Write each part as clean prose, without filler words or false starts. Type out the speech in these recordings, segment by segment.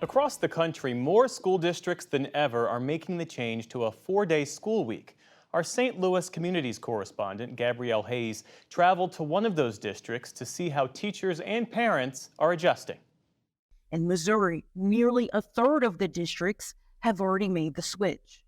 Across the country, more school districts than ever are making the change to a 4-day school week. Our St. Louis Communities correspondent, Gabrielle Hayes, traveled to one of those districts to see how teachers and parents are adjusting. In Missouri, nearly a third of the districts have already made the switch.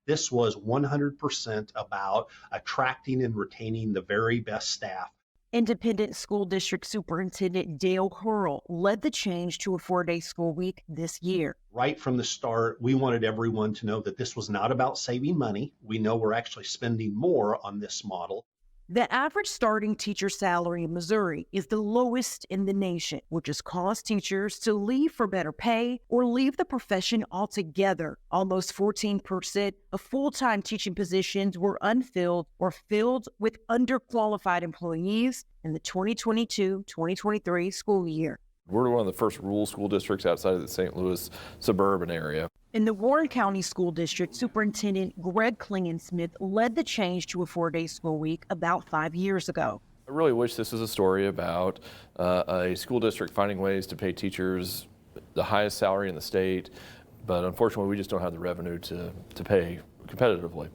This was 100% about attracting and retaining the very best staff. Independent School District Superintendent Dale Hurl led the change to a 4-day school week this year. Right from the start, we wanted everyone to know that this was not about saving money. We know we're actually spending more on this model. The average starting teacher salary in Missouri is the lowest in the nation, which has caused teachers to leave for better pay or leave the profession altogether. Almost 14% of full-time teaching positions were unfilled or filled with underqualified employees in the 2022-2023 school year. We're one of the first rural school districts outside of the St. Louis suburban area. In the Warren County School District, Superintendent Greg Klingensmith led the change to a 4-day school week about 5 years ago. I really wish this was a story about a school district finding ways to pay teachers the highest salary in the state, but unfortunately we just don't have the revenue to pay competitively.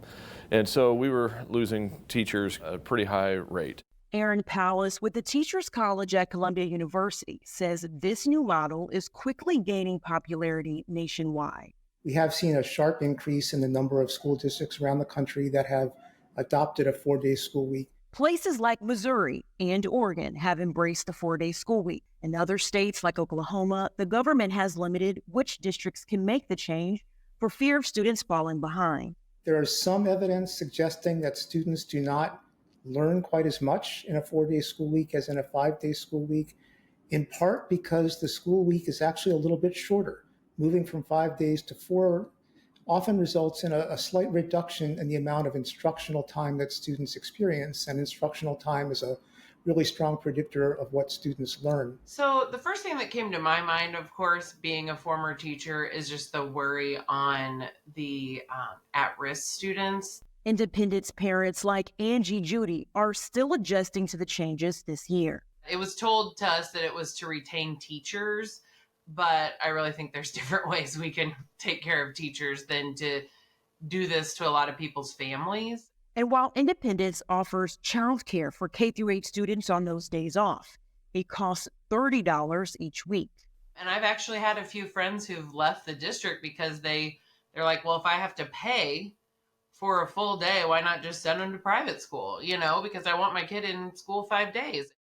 And so we were losing teachers at a pretty high rate. Aaron Palace with the Teachers College at Columbia University says this new model is quickly gaining popularity nationwide. We have seen a sharp increase in the number of school districts around the country that have adopted a 4-day school week. Places like Missouri and Oregon have embraced the 4-day school week. In other states like Oklahoma, the government has limited which districts can make the change for fear of students falling behind. There is some evidence suggesting that students do not learn quite as much in a 4-day school week as in a 5-day school week, in part because the school week is actually a little bit shorter. Moving from 5 days to 4 often results in a slight reduction in the amount of instructional time that students experience, and instructional time is a really strong predictor of what students learn. So the first thing that came to my mind, of course, being a former teacher, is just the worry on the at-risk students. Independence parents like Angie Judy are still adjusting to the changes this year. It was told to us that it was to retain teachers, but I really think there's different ways we can take care of teachers than to do this to a lot of people's families. And while Independence offers childcare for K-8 students on those days off, it costs $30 each week. And I've actually had a few friends who've left the district because they're like, well, if I have to pay for a full day, why not just send them to private school? Because I want my kid in school 5 days.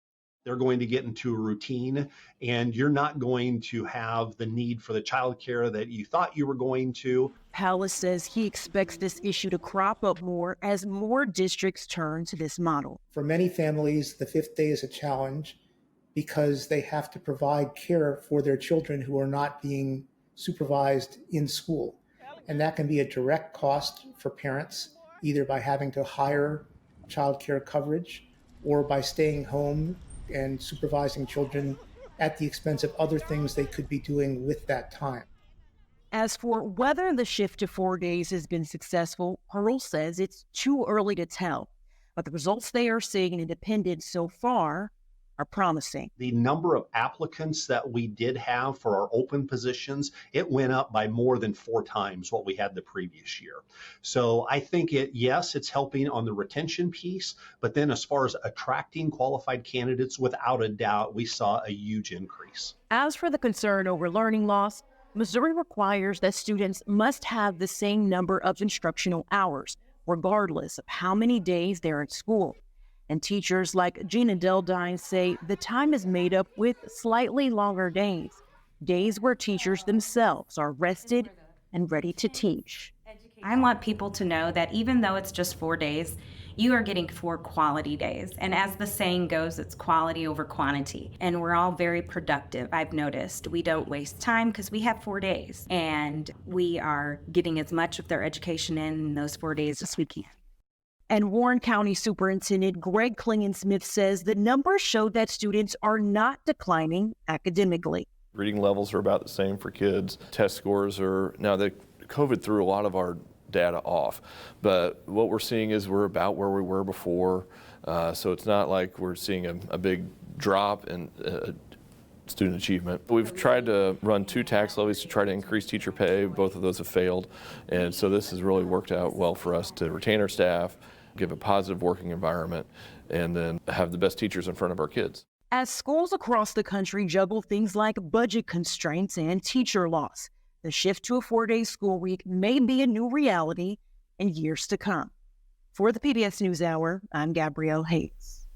They're going to get into a routine, and you're not going to have the need for the childcare that you thought you were going to. Palace says he expects this issue to crop up more as more districts turn to this model. For many families, the 5th day is a challenge because they have to provide care for their children who are not being supervised in school. And that can be a direct cost for parents, either by having to hire child care coverage or by staying home and supervising children at the expense of other things they could be doing with that time. As for whether the shift to 4 days has been successful, Hurl says it's too early to tell, but the results they are seeing in Independence so far are promising. The number of applicants that we did have for our open positions, it went up by more than 4 times what we had the previous year. So I think it's helping on the retention piece, but then as far as attracting qualified candidates, without a doubt, we saw a huge increase. As for the concern over learning loss, Missouri requires that students must have the same number of instructional hours, regardless of how many days they're in school. And teachers like Gina Deldine say the time is made up with slightly longer days where teachers themselves are rested and ready to teach. I want people to know that even though it's just 4 days, you are getting 4 quality days. And as the saying goes, it's quality over quantity. And we're all very productive, I've noticed. We don't waste time because we have 4 days. And we are getting as much of their education in those 4 days as we can. And Warren County Superintendent Greg Klingensmith says the numbers show that students are not declining academically. Reading levels are about the same for kids. Test scores COVID threw a lot of our data off, but what we're seeing is we're about where we were before. So it's not like we're seeing a big drop in student achievement. We've tried to run 2 tax levies to try to increase teacher pay. Both of those have failed. And so this has really worked out well for us to retain our staff, give a positive working environment, and then have the best teachers in front of our kids. As schools across the country juggle things like budget constraints and teacher loss, the shift to a 4-day school week may be a new reality in years to come. For the PBS NewsHour, I'm Gabrielle Hayes.